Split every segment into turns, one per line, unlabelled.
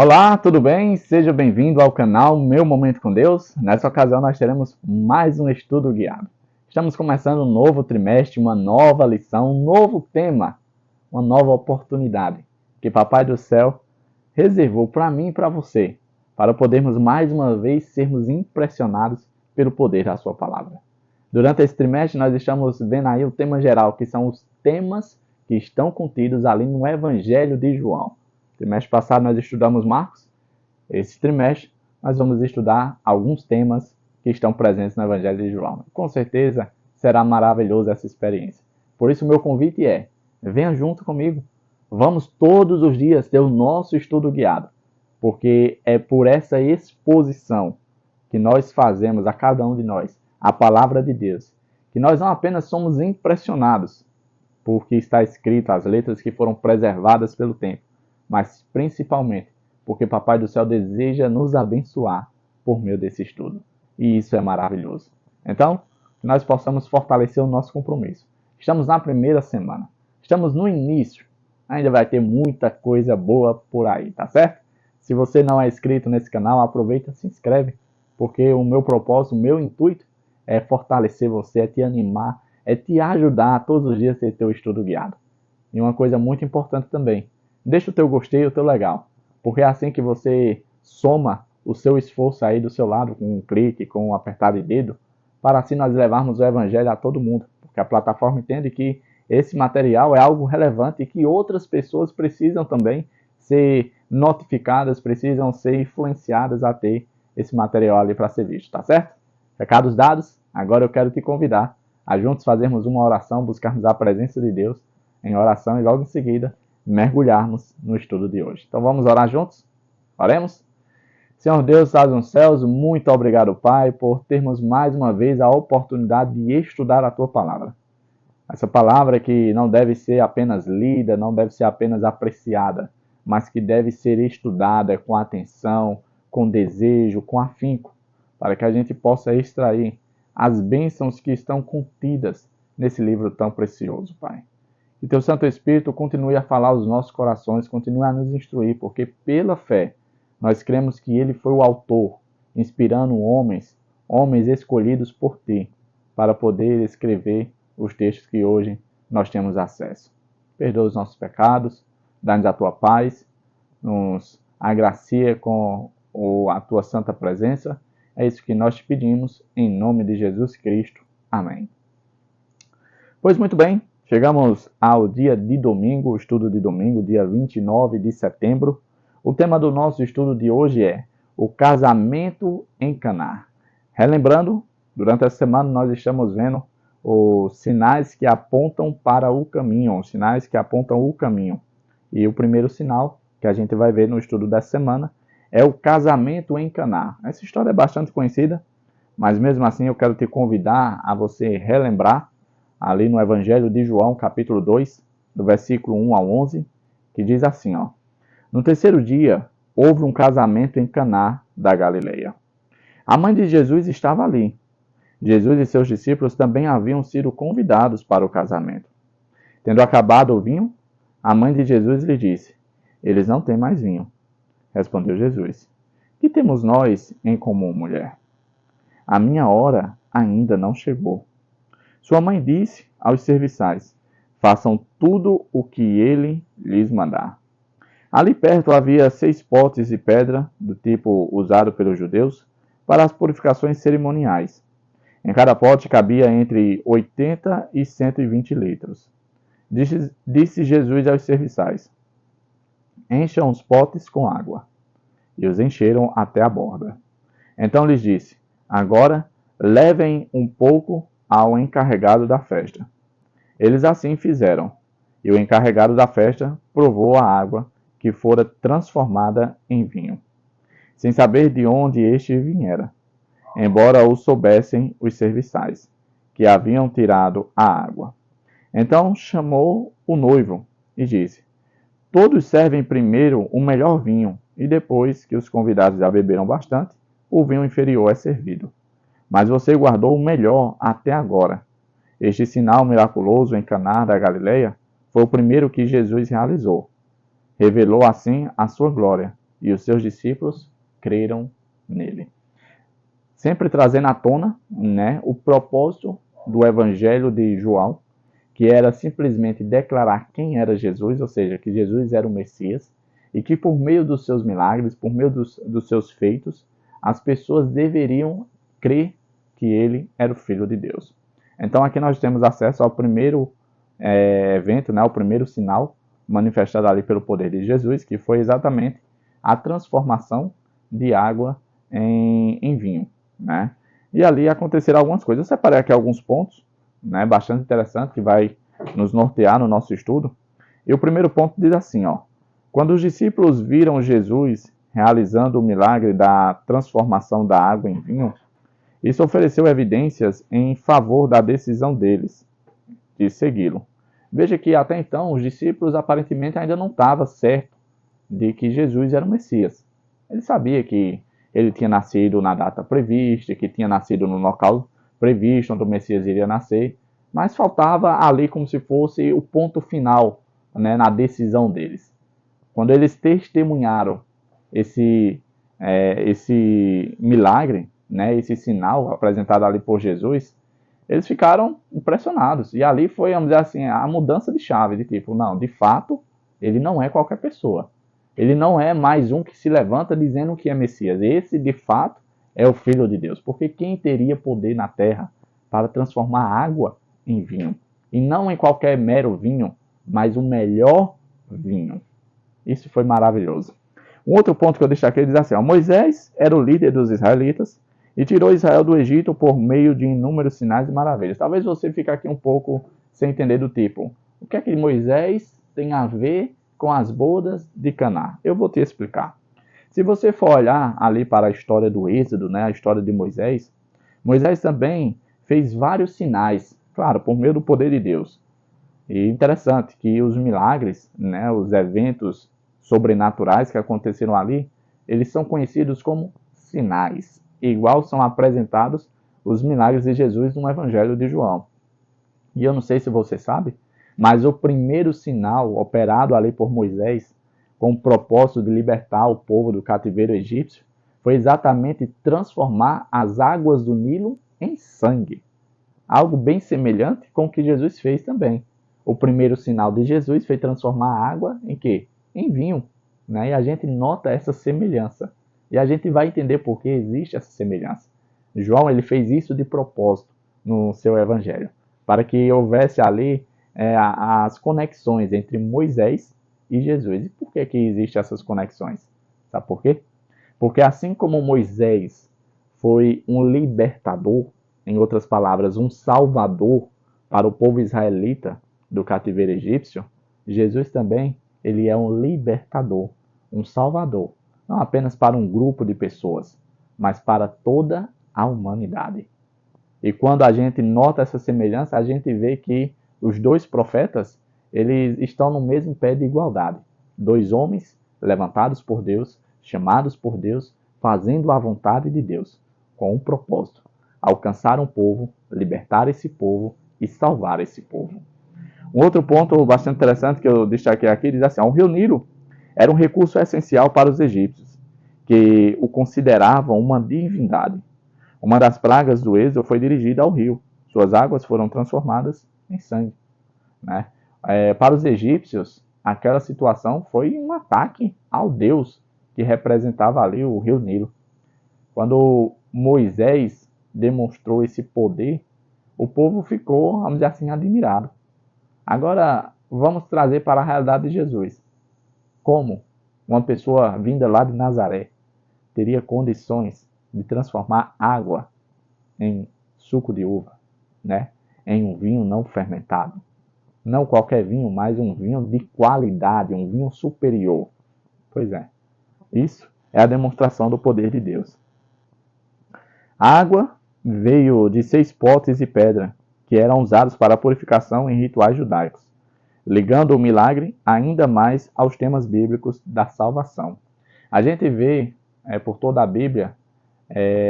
Olá, tudo bem? Seja bem-vindo ao canal Meu Momento com Deus. Nessa ocasião nós teremos mais um estudo guiado. Estamos começando um novo trimestre, uma nova lição, um novo tema, uma nova oportunidade que Papai do Céu reservou para mim e para você, para podermos mais uma vez sermos impressionados pelo poder da sua palavra. Durante esse trimestre nós estamos vendo aí o tema geral, que são os temas que estão contidos ali no Evangelho de João. Trimestre passado nós estudamos Marcos. Esse trimestre nós vamos estudar alguns temas que estão presentes no Evangelho de João. Com certeza será maravilhosa essa experiência. Por isso o meu convite é, venha junto comigo. Vamos todos os dias ter o nosso estudo guiado. Porque é por essa exposição que nós fazemos a cada um de nós, a palavra de Deus, que nós não apenas somos impressionados porque está escrito, as letras que foram preservadas pelo tempo, mas principalmente porque Papai do Céu deseja nos abençoar por meio desse estudo. E isso é maravilhoso. Então, que nós possamos fortalecer o nosso compromisso. Estamos na primeira semana. Estamos no início. Ainda vai ter muita coisa boa por aí, tá certo? Se você não é inscrito nesse canal, aproveita e se inscreve. Porque o meu propósito, o meu intuito é fortalecer você, é te animar, é te ajudar a todos os dias a ter teu estudo guiado. E uma coisa muito importante também, deixa o teu gostei, o teu legal, porque é assim que você soma o seu esforço aí do seu lado, com um clique, com um apertar de dedo, para assim nós levarmos o evangelho a todo mundo, porque a plataforma entende que esse material é algo relevante e que outras pessoas precisam também ser notificadas, precisam ser influenciadas a ter esse material ali para ser visto, tá certo? Recados dados, agora eu quero te convidar a juntos fazermos uma oração, buscarmos a presença de Deus em oração e logo em seguida mergulharmos no estudo de hoje. Então vamos orar juntos? Oremos? Senhor Deus, estás nos céus, muito obrigado, Pai, por termos mais uma vez a oportunidade de estudar a Tua palavra. Essa palavra que não deve ser apenas lida, não deve ser apenas apreciada, mas que deve ser estudada com atenção, com desejo, com afinco, para que a gente possa extrair as bênçãos que estão contidas nesse livro tão precioso, Pai. Que Teu Santo Espírito continue a falar aos nossos corações, continue a nos instruir, porque pela fé nós cremos que Ele foi o autor, inspirando homens escolhidos por Ti, para poder escrever os textos que hoje nós temos acesso. Perdoa os nossos pecados, dá-nos a Tua paz, nos agracia com a Tua santa presença. É isso que nós te pedimos, em nome de Jesus Cristo. Amém. Pois muito bem, chegamos ao dia de domingo, o estudo de domingo, dia 29 de setembro. O tema do nosso estudo de hoje é o casamento em Caná. Relembrando, durante essa semana nós estamos vendo os sinais que apontam para o caminho, os sinais que apontam o caminho. E o primeiro sinal que a gente vai ver no estudo dessa semana é o casamento em Caná. Essa história é bastante conhecida, mas mesmo assim eu quero te convidar a você relembrar ali no Evangelho de João, capítulo 2, do versículo 1 ao 11, que diz assim, ó: No terceiro dia, houve um casamento em Caná da Galileia. A mãe de Jesus estava ali. Jesus e seus discípulos também haviam sido convidados para o casamento. Tendo acabado o vinho, a mãe de Jesus lhe disse: Eles não têm mais vinho. Respondeu Jesus: Que temos nós em comum, mulher? A minha hora ainda não chegou. Sua mãe disse aos serviçais: Façam tudo o que ele lhes mandar. Ali perto havia 6 potes de pedra, do tipo usado pelos judeus, para as purificações cerimoniais. Em cada pote cabia entre 80 e 120 litros. Disse Jesus aos serviçais: Encham os potes com água. E os encheram até a borda. Então lhes disse: Agora levem um pouco ao encarregado da festa. Eles assim fizeram, e o encarregado da festa provou a água que fora transformada em vinho, sem saber de onde este viera, embora o soubessem os serviçais, que haviam tirado a água. Então chamou o noivo e disse: Todos servem primeiro o melhor vinho, e depois que os convidados já beberam bastante, o vinho inferior é servido. Mas você guardou o melhor até agora. Este sinal miraculoso em Caná da Galileia foi o primeiro que Jesus realizou. Revelou assim a sua glória, e os seus discípulos creram nele. Sempre trazendo à tona, né, o propósito do Evangelho de João, que era simplesmente declarar quem era Jesus, ou seja, que Jesus era o Messias, e que por meio dos seus milagres, por meio dos seus feitos, as pessoas deveriam crer que ele era o Filho de Deus. Então aqui nós temos acesso ao primeiro evento, né, o primeiro sinal manifestado ali pelo poder de Jesus, que foi exatamente a transformação de água em vinho, né? E ali aconteceram algumas coisas. Eu separei aqui alguns pontos, né, bastante interessante, que vai nos nortear no nosso estudo. E o primeiro ponto diz assim, ó: quando os discípulos viram Jesus realizando o milagre da transformação da água em vinho, isso ofereceu evidências em favor da decisão deles de segui-lo. Veja que até então os discípulos aparentemente ainda não estavam certos de que Jesus era o Messias. Ele sabia que ele tinha nascido na data prevista, que tinha nascido no local previsto onde o Messias iria nascer, mas faltava ali como se fosse o ponto final, né, na decisão deles. Quando eles testemunharam esse milagre, né, esse sinal apresentado ali por Jesus, eles ficaram impressionados. E ali foi, vamos dizer assim, a mudança de chave, de tipo, não, de fato, ele não é qualquer pessoa. Ele não é mais um que se levanta dizendo que é Messias. Esse, de fato, é o Filho de Deus. Porque quem teria poder na terra para transformar água em vinho? E não em qualquer mero vinho, mas o melhor vinho. Isso foi maravilhoso. Um outro ponto que eu destaquei diz assim: ó, Moisés era o líder dos israelitas e tirou Israel do Egito por meio de inúmeros sinais e maravilhas. Talvez você fique aqui um pouco sem entender do tipo, o que é que Moisés tem a ver com as bodas de Caná? Eu vou te explicar. Se você for olhar ali para a história do Êxodo, né, a história de Moisés, Moisés também fez vários sinais, claro, por meio do poder de Deus. E interessante que os milagres, né, os eventos sobrenaturais que aconteceram ali, eles são conhecidos como sinais. Igual são apresentados os milagres de Jesus no Evangelho de João. E eu não sei se você sabe, mas o primeiro sinal operado ali por Moisés, com o propósito de libertar o povo do cativeiro egípcio, foi exatamente transformar as águas do Nilo em sangue. Algo bem semelhante com o que Jesus fez também. O primeiro sinal de Jesus foi transformar a água em quê? Em vinho. Né? E a gente nota essa semelhança. E a gente vai entender por que existe essa semelhança. João ele fez isso de propósito no seu evangelho, para que houvesse ali as conexões entre Moisés e Jesus. E por que existem essas conexões? Sabe por quê? Porque assim como Moisés foi um libertador, em outras palavras, um salvador para o povo israelita do cativeiro egípcio, Jesus também ele é um libertador, um salvador, não apenas para um grupo de pessoas, mas para toda a humanidade. E quando a gente nota essa semelhança, a gente vê que os dois profetas eles estão no mesmo pé de igualdade. Dois homens levantados por Deus, chamados por Deus, fazendo a vontade de Deus, com um propósito: alcançar um povo, libertar esse povo e salvar esse povo. Um outro ponto bastante interessante que eu destaquei aqui diz assim: o rio Nilo era um recurso essencial para os egípcios, que o consideravam uma divindade. Uma das pragas do Êxodo foi dirigida ao rio. Suas águas foram transformadas em sangue. Né? Para os egípcios, aquela situação foi um ataque ao Deus que representava ali o rio Nilo. Quando Moisés demonstrou esse poder, o povo ficou, vamos dizer assim, admirado. Agora, vamos trazer para a realidade de Jesus. Como uma pessoa vinda lá de Nazaré teria condições de transformar água em suco de uva, né? Em um vinho não fermentado? Não qualquer vinho, mas um vinho de qualidade, um vinho superior. Pois é, isso é a demonstração do poder de Deus. A água veio de 6 potes de pedra, que eram usados para a purificação em rituais judaicos, ligando o milagre ainda mais aos temas bíblicos da salvação. A gente vê por toda a Bíblia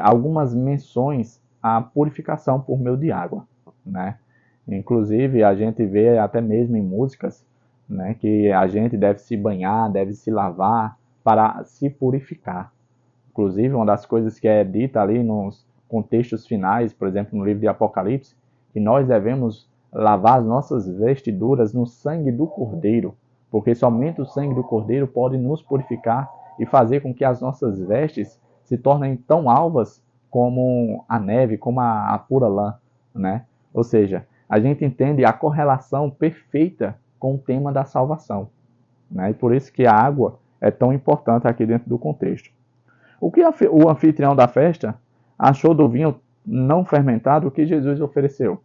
algumas menções à purificação por meio de água, né? Inclusive a gente vê até mesmo em músicas, né, que a gente deve se banhar, deve se lavar para se purificar. Inclusive, uma das coisas que é dita ali nos contextos finais, por exemplo, no livro de Apocalipse, que nós devemos lavar as nossas vestiduras no sangue do Cordeiro, porque somente o sangue do Cordeiro pode nos purificar e fazer com que as nossas vestes se tornem tão alvas como a neve, como a pura lã, né? Ou seja, a gente entende a correlação perfeita com o tema da salvação, né? E por isso que a água é tão importante aqui dentro do contexto. O que o anfitrião da festa achou do vinho não fermentado que Jesus ofereceu?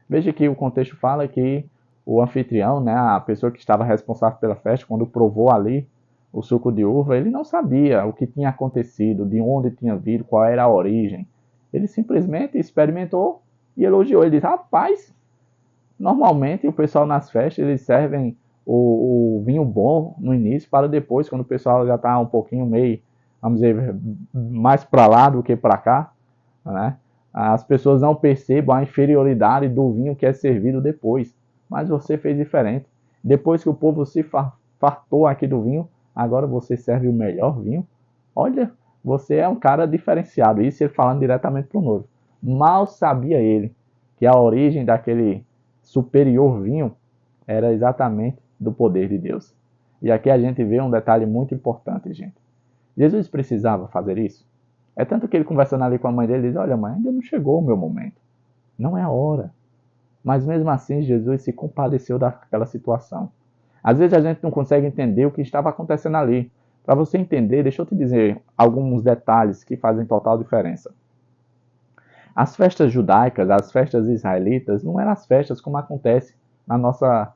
Veja que o contexto fala que o anfitrião, né, a pessoa que estava responsável pela festa, quando provou ali o suco de uva, ele não sabia o que tinha acontecido, de onde tinha vindo, qual era a origem. Ele simplesmente experimentou e elogiou. Ele disse, rapaz, normalmente o pessoal nas festas, eles servem o vinho bom no início, para depois, quando o pessoal já está um pouquinho meio, vamos dizer, mais para lá do que para cá, né? As pessoas não percebam a inferioridade do vinho que é servido depois. Mas você fez diferente. Depois que o povo se fartou aqui do vinho, agora você serve o melhor vinho. Olha, você é um cara diferenciado. Isso ele falando diretamente para o noivo. Mal sabia ele que a origem daquele superior vinho era exatamente do poder de Deus. E aqui a gente vê um detalhe muito importante, gente. Jesus precisava fazer isso? É tanto que ele conversando ali com a mãe dele, diz, olha mãe, ainda não chegou o meu momento. Não é a hora. Mas mesmo assim, Jesus se compadeceu daquela situação. Às vezes a gente não consegue entender o que estava acontecendo ali. Para você entender, deixa eu te dizer alguns detalhes que fazem total diferença. As festas judaicas, as festas israelitas, não eram as festas como acontece na nossa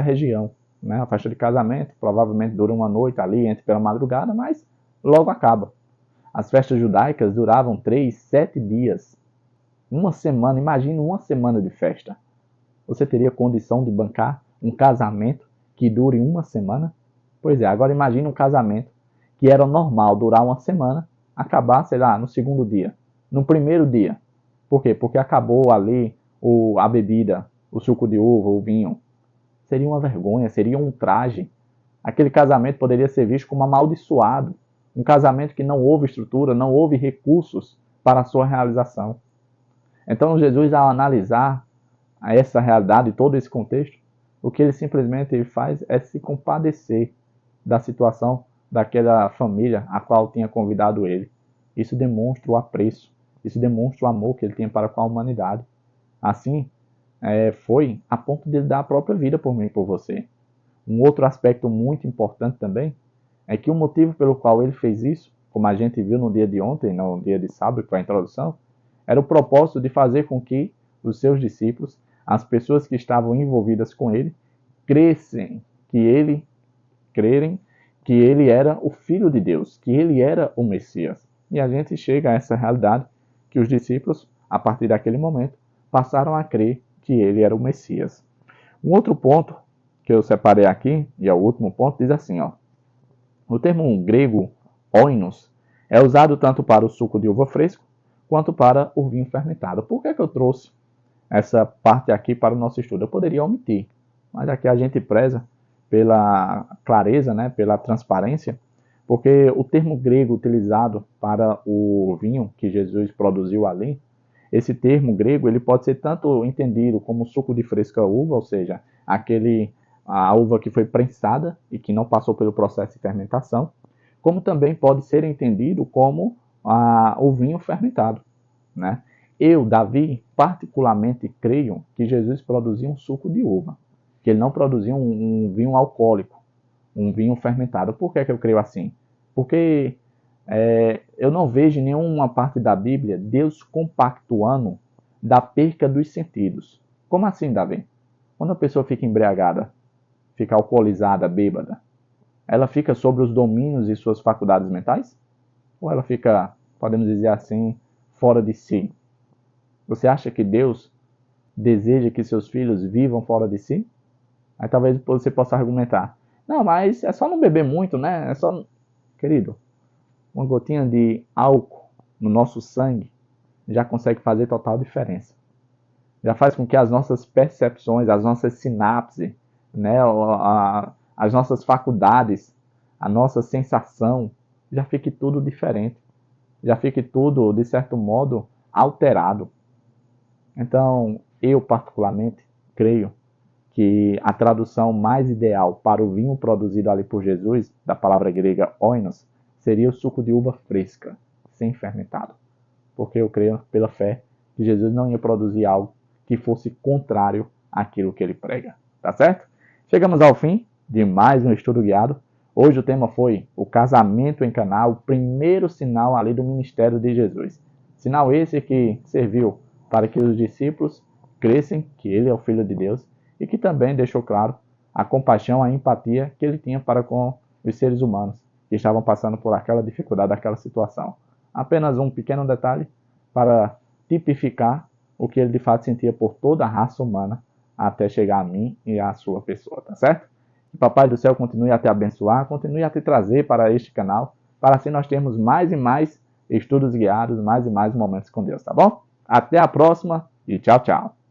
região. Né? A festa de casamento provavelmente dura uma noite ali, entre pela madrugada, mas logo acaba. As festas judaicas duravam 3, 7 dias. Uma semana, imagine uma semana de festa. Você teria condição de bancar um casamento que dure uma semana? Pois é, agora imagine um casamento que era normal durar uma semana, acabar, sei lá, no segundo dia, no primeiro dia. Por quê? Porque acabou ali a bebida, o suco de uva, o vinho. Seria uma vergonha, seria um traje. Aquele casamento poderia ser visto como amaldiçoado. Um casamento que não houve estrutura, não houve recursos para a sua realização. Então Jesus, ao analisar essa realidade e todo esse contexto, o que ele simplesmente faz é se compadecer da situação daquela família a qual tinha convidado ele. Isso demonstra o apreço, isso demonstra o amor que ele tinha para com a humanidade. Assim, foi a ponto de ele dar a própria vida por mim e por você. Um outro aspecto muito importante também é que o motivo pelo qual ele fez isso, como a gente viu no dia de ontem, no dia de sábado, que foi a introdução, era o propósito de fazer com que os seus discípulos, as pessoas que estavam envolvidas com ele, crerem que ele era o Filho de Deus, que ele era o Messias. E a gente chega a essa realidade que os discípulos, a partir daquele momento, passaram a crer que ele era o Messias. Um outro ponto que eu separei aqui, e é o último ponto, diz assim, ó. O termo grego oinos é usado tanto para o suco de uva fresco quanto para o vinho fermentado. Por que eu trouxe essa parte aqui para o nosso estudo? Eu poderia omitir, mas aqui a gente preza pela clareza, né, pela transparência, porque o termo grego utilizado para o vinho que Jesus produziu ali, esse termo grego ele pode ser tanto entendido como suco de fresca uva, ou seja, a uva que foi prensada e que não passou pelo processo de fermentação, como também pode ser entendido como o vinho fermentado. Né? Eu, Davi, particularmente creio que Jesus produzia um suco de uva, que ele não produzia um vinho alcoólico, um vinho fermentado. Por que eu creio assim? Porque eu não vejo em nenhuma parte da Bíblia Deus compactuando da perca dos sentidos. Como assim, Davi? Quando a pessoa fica embriagada, fica alcoolizada, bêbada, ela fica sobre os domínios e suas faculdades mentais? Ou ela fica, podemos dizer assim, fora de si? Você acha que Deus deseja que seus filhos vivam fora de si? Aí talvez você possa argumentar, não, mas é só não beber muito, né? É só... Querido, uma gotinha de álcool no nosso sangue já consegue fazer total diferença. Já faz com que as nossas percepções, as nossas sinapses, né, as nossas faculdades, a nossa sensação, já fique tudo diferente. Já fique tudo, de certo modo, alterado. Então, eu particularmente creio que a tradução mais ideal para o vinho produzido ali por Jesus, da palavra grega oinos, seria o suco de uva fresca, sem fermentado. Porque eu creio, pela fé, que Jesus não ia produzir algo que fosse contrário àquilo que ele prega. Tá certo? Chegamos ao fim de mais um estudo guiado. Hoje o tema foi o casamento em Caná, o primeiro sinal ali do ministério de Jesus. Sinal esse que serviu para que os discípulos crescem que ele é o Filho de Deus e que também deixou claro a compaixão, a empatia que ele tinha para com os seres humanos que estavam passando por aquela dificuldade, aquela situação. Apenas um pequeno detalhe para tipificar o que ele de fato sentia por toda a raça humana até chegar a mim e à sua pessoa, tá certo? Que Papai do Céu continue a te abençoar, continue a te trazer para este canal, para assim nós termos mais e mais estudos guiados, mais e mais momentos com Deus, tá bom? Até a próxima e tchau, tchau.